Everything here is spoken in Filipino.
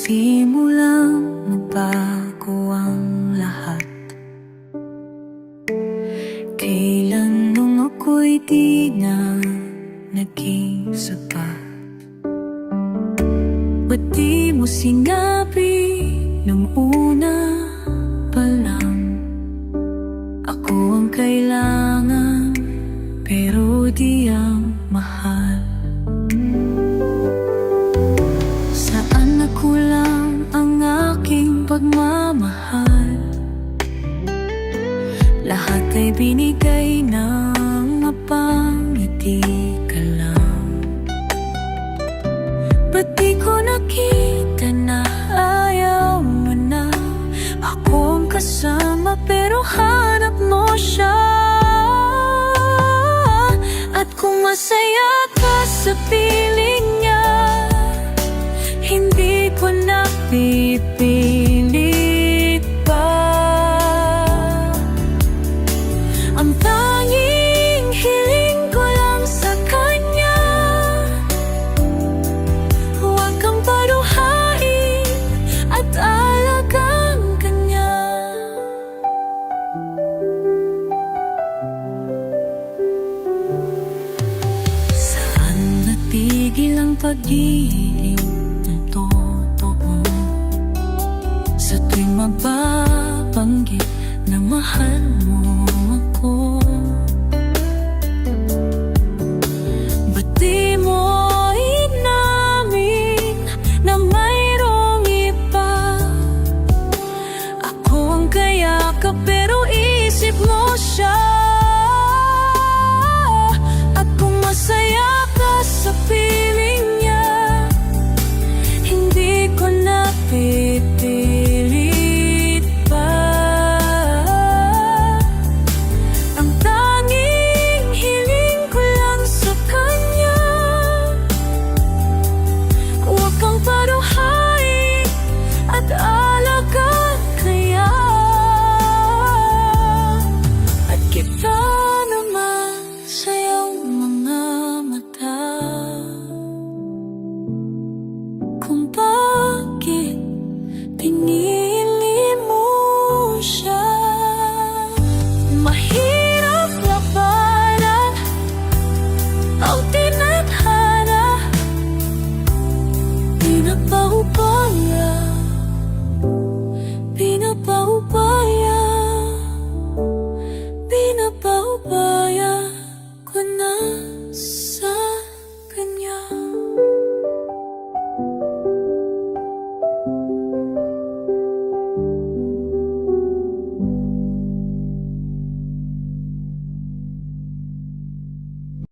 Nagsimulang magbago ang lahat. Kailan nung ako'y di na naging sapat? Ba't di mo sinabi nung una pa lang? Ako ang kailangan, pero di ang mahal. Saan nakulang ang aking pagmamahal? Lahat ay binigay ng mapangiti ka lang. Ba't di ko nakita na ayaw mo na? Ako ang kasama pero hanap mo siya. At kung masaya ka sa piling niya, hindi ko na pipilit pa. Ang tanging hiling ko lang sa kanya, huwag kang paruhain at alagang kanya. Saan natigil ang pag-ibig ng totoo? Sa tuwing mababanggit na mahal mo ako, ba't di mo inamin na mayroong iba? Ako ang kayakap pero isip mo siya. At kung masaya ka sa piling niya, hindi ko na pipilit pa. Ang tanging hiling ko lang sa kanya, huwag kang paruhain at alagaan kaya. At kita naman sa iyong mga mata, kung bakit pinili mo siya. Mahirap labanan ang tinadhana, di na pa